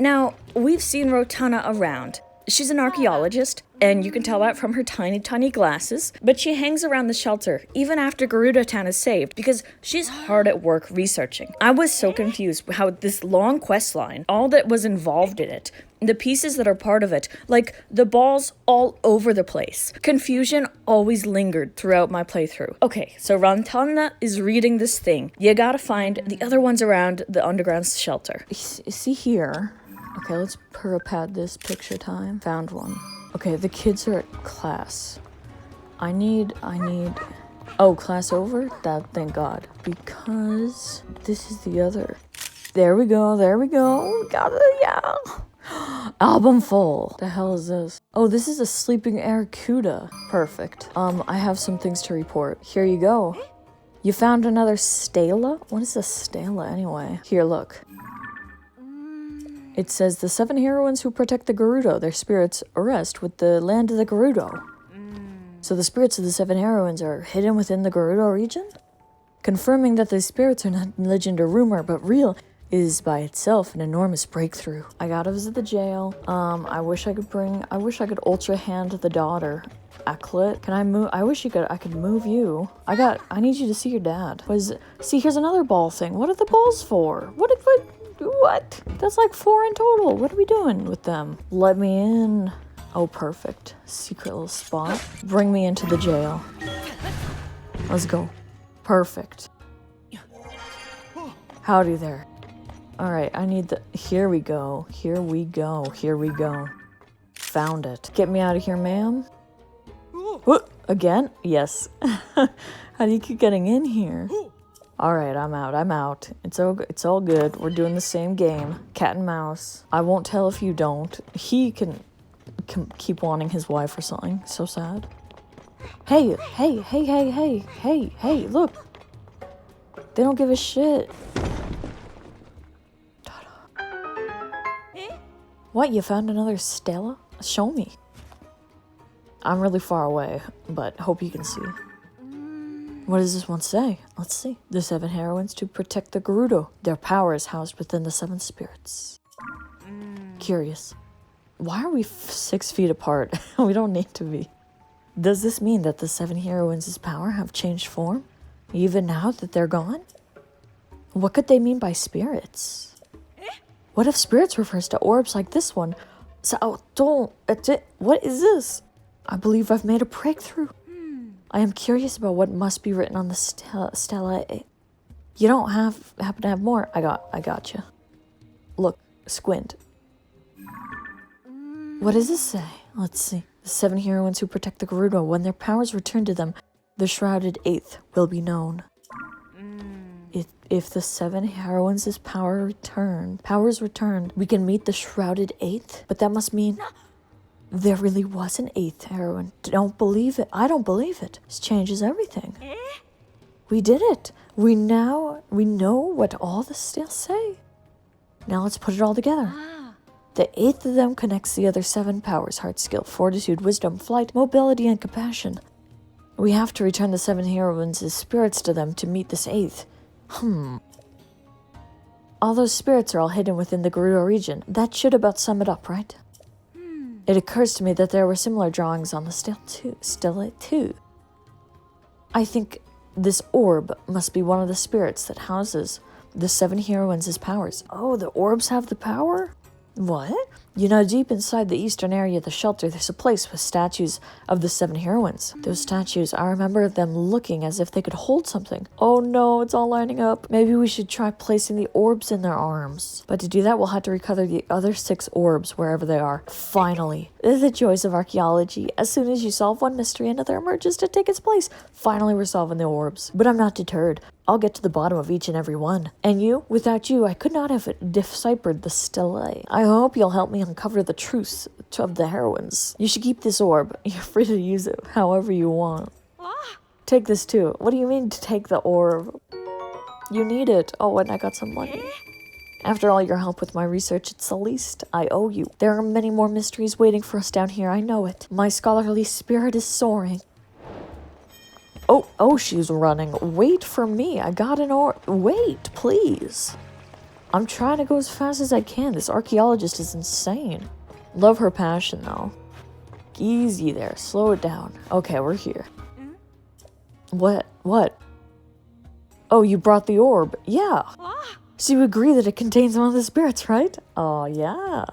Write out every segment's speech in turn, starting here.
Now, we've seen Rotana around. She's an archaeologist, and you can tell that from her tiny, tiny glasses, but she hangs around the shelter even after Gerudo Town is saved because she's hard at work researching. I was so confused how this long quest line, all that was involved in it, the pieces that are part of it, like the balls all over the place. Confusion always lingered throughout my playthrough. Okay, so Rotana is reading this thing. You gotta find the other ones around the underground shelter. See here. Okay, let's pad this picture time. Found one. Okay, the kids are at class. I need... Oh, class over? Thank God. Because this is the other. There we go. Got it, yeah. Album full. The hell is this? Oh, this is a sleeping Aracuda. Perfect. I have some things to report. Here you go. You found another stela? What is a stela anyway? Here, look. It says the 7 heroines who protect the Gerudo, their spirits rest with the land of the Gerudo. So the spirits of the 7 heroines are hidden within the Gerudo region? Confirming that the spirits are not legend or rumor, but real, is by itself an enormous breakthrough. I gotta visit the jail. I wish I could ultra hand the daughter. Aklet, can I move? I could move you. I need you to see your dad. See, here's another ball thing. What are the balls for? What? That's like 4 in total. What are we doing with them? Let me in. Oh, perfect. Secret little spot. Bring me into the jail. Let's go. Perfect. Howdy there. Alright, I need the... Here we go. Found it. Get me out of here, ma'am. What? Again? Yes. How do you keep getting in here? Alright, I'm out. It's all good. We're doing the same game. Cat and mouse. I won't tell if you don't. He can keep wanting his wife or something. So sad. Hey, look. They don't give a shit. What, you found another stela? Show me. I'm really far away, but hope you can see. What does this one say? Let's see. The 7 heroines to protect the Gerudo. Their power is housed within the 7 spirits. Curious. Why are we 6 feet apart? We don't need to be. Does this mean that the 7 heroines' power have changed form? Even now that they're gone? What could they mean by spirits? What if spirits refers to orbs like this one? What is this? I believe I've made a breakthrough. I am curious about what must be written on the stela. You don't happen to have more? I got you. Look, squint. What does this say? Let's see. The 7 heroines who protect the Gerudo, when their powers return to them, the shrouded Eighth will be known. If the 7 heroines' powers return, we can meet the shrouded Eighth? But that must mean... There really was an 8th heroine. Don't believe it. I don't believe it. This changes everything. We did it. We know what all the stelas say. Now let's put it all together. The 8th of them connects the other 7 powers: heart, skill, fortitude, wisdom, flight, mobility, and compassion. We have to return the 7 heroines' spirits to them to meet this 8th. All those spirits are all hidden within the Gerudo region. That should about sum it up, right? It occurs to me that there were similar drawings on the stela too. I think this orb must be one of the spirits that houses the 7 heroines' powers. Oh, the orbs have the power? What? You know, deep inside the eastern area of the shelter, there's a place with statues of the 7 heroines. Those statues, I remember them looking as if they could hold something. Oh no, it's all lining up. Maybe we should try placing the orbs in their arms. But to do that, we'll have to recover the other 6 orbs wherever they are. Finally. The joys of archaeology. As soon as you solve one mystery, another emerges to take its place. Finally, we're solving the orbs. But I'm not deterred. I'll get to the bottom of each and every one. And you? Without you, I could not have deciphered the stelae. I hope you'll help me uncover the truths of the heroines. You should keep this orb. You're free to use it however you want. Take this too. What do you mean to take the orb? You need it. Oh, and I got some money. After all your help with my research, it's the least I owe you. There are many more mysteries waiting for us down here, I know it. My scholarly spirit is soaring. Oh, she's running. Wait for me. I got an orb. Wait, please. I'm trying to go as fast as I can. This archaeologist is insane. Love her passion, though. Easy there. Slow it down. Okay, we're here. What? What? Oh, you brought the orb. Yeah. So you agree that it contains one of the spirits, right? Oh, yeah.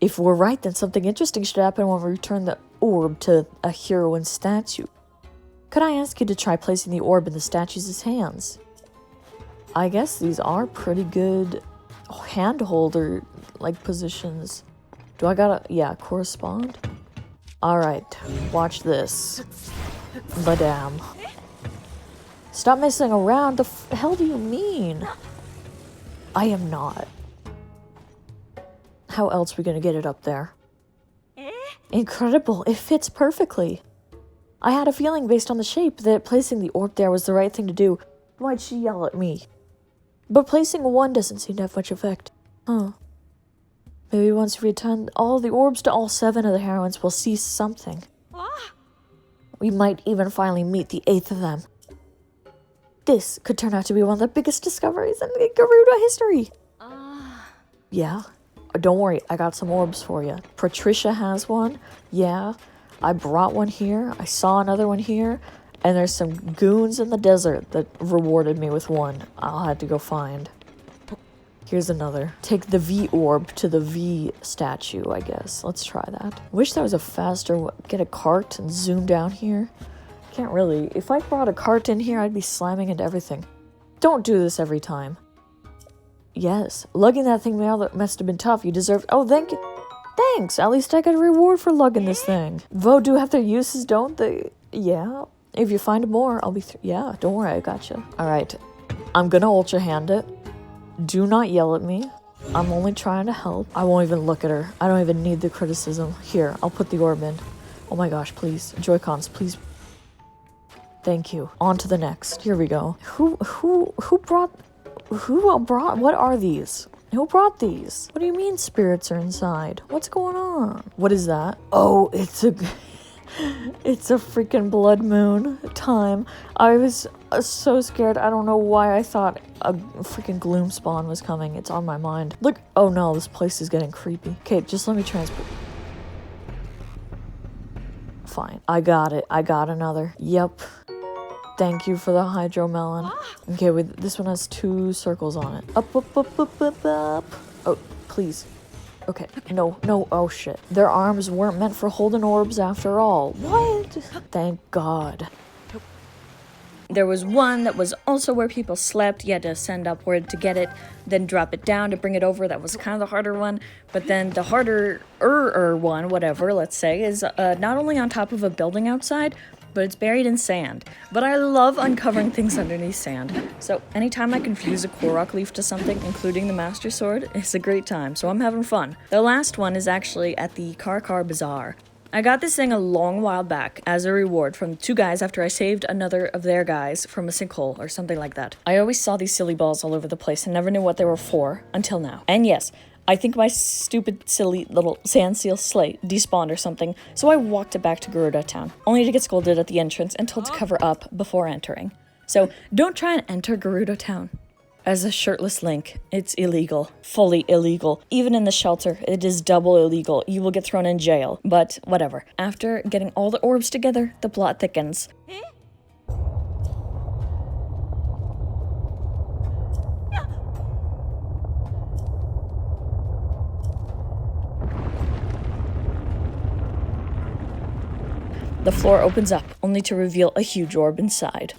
If we're right, then something interesting should happen when we return the orb to a heroine statue. Could I ask you to try placing the orb in the statue's hands? I guess these are pretty good hand holder like positions. Do I gotta, yeah, correspond? Alright, watch this. Madame. Stop messing around, the hell do you mean? I am not. How else are we gonna get it up there? Incredible, it fits perfectly. I had a feeling based on the shape that placing the orb there was the right thing to do. Why'd she yell at me? But placing one doesn't seem to have much effect. Huh. Maybe once we return all the orbs to all 7 of the heroines, we'll see something. We might even finally meet the 8th of them. This could turn out to be one of the biggest discoveries in the Gerudo history. Yeah? Don't worry, I got some orbs for you. Patricia has one. Yeah. I brought one here. I saw another one here. And there's some goons in the desert that rewarded me with one. I'll have to go find. Here's another. Take the V orb to the V statue, I guess. Let's try that. Wish there was a faster get a cart and zoom down here. Can't really. If I brought a cart in here, I'd be slamming into everything. Don't do this every time. Yes. Lugging that thing must have been tough. You deserved. Oh, thank you. Thanks. At least I got a reward for lugging this thing. Vo do have their uses, don't they? Yeah. If you find more, I'll be yeah, don't worry, I got you. Alright. I'm gonna ultra hand it. Do not yell at me. I'm only trying to help. I won't even look at her. I don't even need the criticism. Here, I'll put the orb in. Oh my gosh, please. Joy-Cons, please. Thank you. On to the next. Here we go. Who brought, what are these? Who brought these? What do you mean spirits are inside? What's going on? What is that? Oh, it's a freaking blood moon time. I was so scared. I don't know why I thought a freaking gloom spawn was coming. It's on my mind. Look. Oh no, this place is getting creepy. Okay, just let me transport. Fine. I got it. I got another. Yep. Thank you for the hydro melon. Okay, this one has 2 circles on it. Up, up, up, up, up, up. Oh, please. Okay, no, oh shit. Their arms weren't meant for holding orbs after all. What? Thank God. There was one that was also where people slept. You had to ascend upward to get it, then drop it down to bring it over. That was kind of the harder one. But then the harder one, whatever, let's say, is not only on top of a building outside, but it's buried in sand. But I love uncovering things underneath sand. So anytime I can fuse a Korok leaf to something, including the Master Sword, it's a great time. So I'm having fun. The last one is actually at the Kara Kara Bazaar. I got this thing a long while back as a reward from 2 guys after I saved another of their guys from a sinkhole or something like that. I always saw these silly balls all over the place and never knew what they were for until now. And yes, I think my stupid, silly little sand seal slate despawned or something, so I walked it back to Gerudo Town, only to get scolded at the entrance and told to cover up before entering. So don't try and enter Gerudo Town as a shirtless Link. It's illegal. Fully illegal. Even in the shelter, it is double illegal. You will get thrown in jail. But whatever. After getting all the orbs together, the plot thickens. The floor opens up, only to reveal a huge orb inside.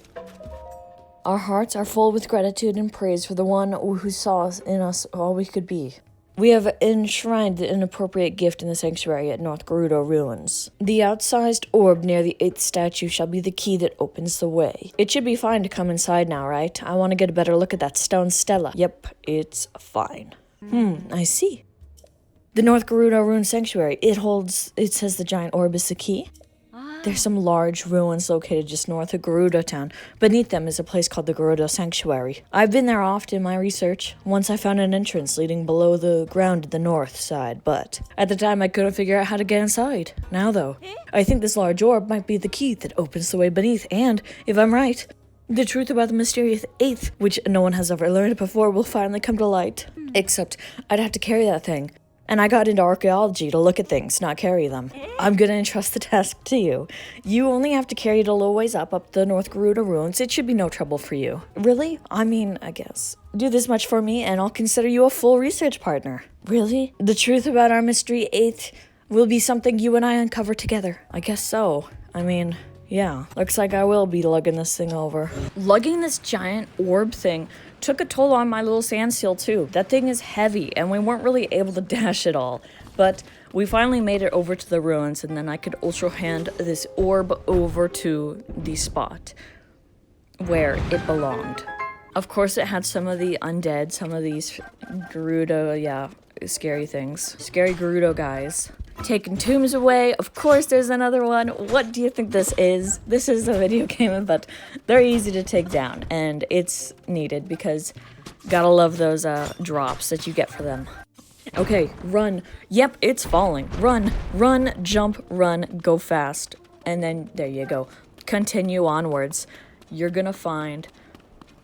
Our hearts are full with gratitude and praise for the one who saw in us all we could be. We have enshrined an appropriate gift in the sanctuary at North Gerudo Ruins. The outsized orb near the 8th statue shall be the key that opens the way. It should be fine to come inside now, right? I want to get a better look at that stone stela. Yep, it's fine. I see. The North Gerudo Ruin Sanctuary. It says the giant orb is the key. There's some large ruins located just north of Gerudo Town. Beneath them is a place called the Gerudo Sanctuary. I've been there often in my research. Once I found an entrance leading below the ground to the north side, but at the time I couldn't figure out how to get inside. Now though, I think this large orb might be the key that opens the way beneath, and if I'm right, The truth about the Mysterious Eigth, which no one has ever learned before, will finally come to light. Except, I'd have to carry that thing. And I got into archaeology to look at things, not carry them. I'm gonna entrust the task to you. You only have to carry it a little ways up the North Gerudo ruins. It should be no trouble for you. Really? I mean, I guess. Do this much for me and I'll consider you a full research partner. Really? The truth about our Mystery Eigth will be something you and I uncover together. I guess so. I mean, yeah. Looks like I will be lugging this thing over. Lugging this giant orb thing took a toll on my little sand seal too. That thing is heavy and we weren't really able to dash it all. But we finally made it over to the ruins and then I could also hand this orb over to the spot where it belonged. Of course it had some of the undead, some of these Gerudo, yeah, scary things. Scary Gerudo guys. Taking tombs away. Of course there's another one. What do you think this is? This is a video game, but they're easy to take down and it's needed because gotta love those drops that you get for them. Okay, run. Yep, it's falling. Run, run, jump, run, go fast. And then there you go. Continue onwards. You're gonna find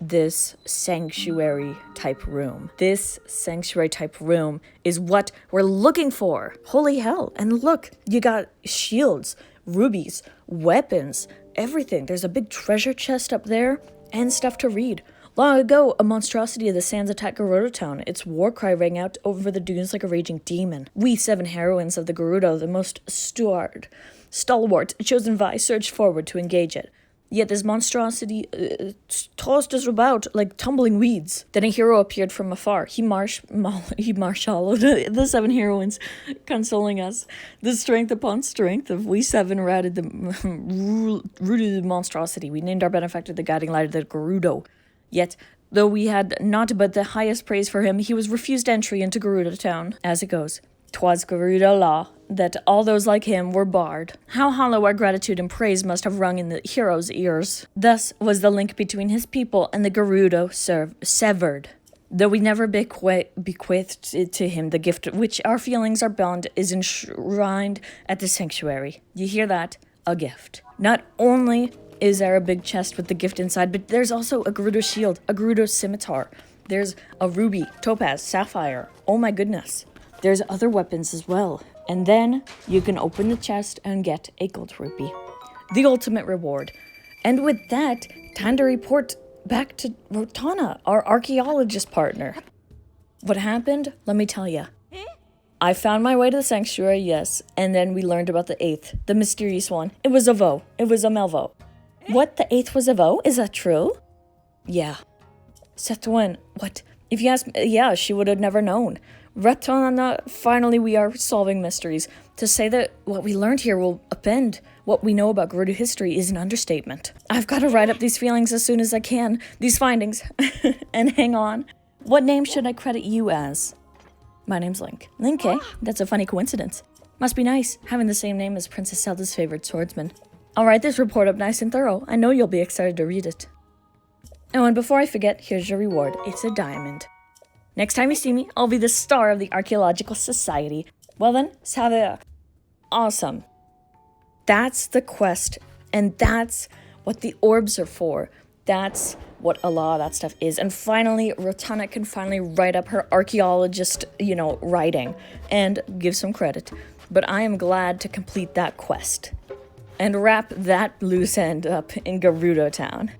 this sanctuary type room. This sanctuary type room is what we're looking for. Holy hell. And look, you got shields, rubies, weapons, everything. There's a big treasure chest up there and stuff to read. Long ago, a monstrosity of the sands attacked Gerudo Town. Its war cry rang out over the dunes like a raging demon. We 7 heroines of the Gerudo, the most stalwart, chosen Vi, surged forward to engage it. Yet this monstrosity tossed us about like tumbling weeds. Then a hero appeared from afar. He marshallowed the 7 heroines, consoling us. The strength upon strength of we 7 rooted the monstrosity. We named our benefactor the guiding light of the Gerudo. Yet, though we had naught but the highest praise for him, he was refused entry into Gerudo Town. As it goes, 'twas Gerudo law that all those like him were barred. How hollow our gratitude and praise must have rung in the hero's ears. Thus was the link between his people and the Gerudo severed. Though we never bequeathed to him the gift which our feelings are bound is enshrined at the sanctuary. You hear that? A gift. Not only is there a big chest with the gift inside, but there's also a Gerudo shield, a Gerudo scimitar. There's a ruby, topaz, sapphire. Oh my goodness. There's other weapons as well. And then you can open the chest and get a gold rupee. The ultimate reward. And with that, time to report back to Rotana, our archaeologist partner. What happened? Let me tell you. I found my way to the sanctuary, yes, and then we learned about the 8th, the mysterious one. It was a Vo. It was a Melvo. What? The 8th was a Vo? Is that true? Yeah. Setwin, what? If you ask me, yeah, she would have never known. Rotana, finally we are solving mysteries. To say that what we learned here will upend what we know about Gerudo history is an understatement. I've got to write up these feelings as soon as I can, these findings, and hang on. What name should I credit you as? My name's Link. Link, eh? That's a funny coincidence. Must be nice, having the same name as Princess Zelda's favorite swordsman. I'll write this report up nice and thorough. I know you'll be excited to read it. Oh, and before I forget, here's your reward. It's a diamond. Next time you see me, I'll be the star of the Archaeological Society. Well then, ça awesome. That's the quest, and that's what the orbs are for. That's what a lot of that stuff is. And finally, Rotana can finally write up her archaeologist, writing, and give some credit. But I am glad to complete that quest and wrap that loose end up in Gerudo Town.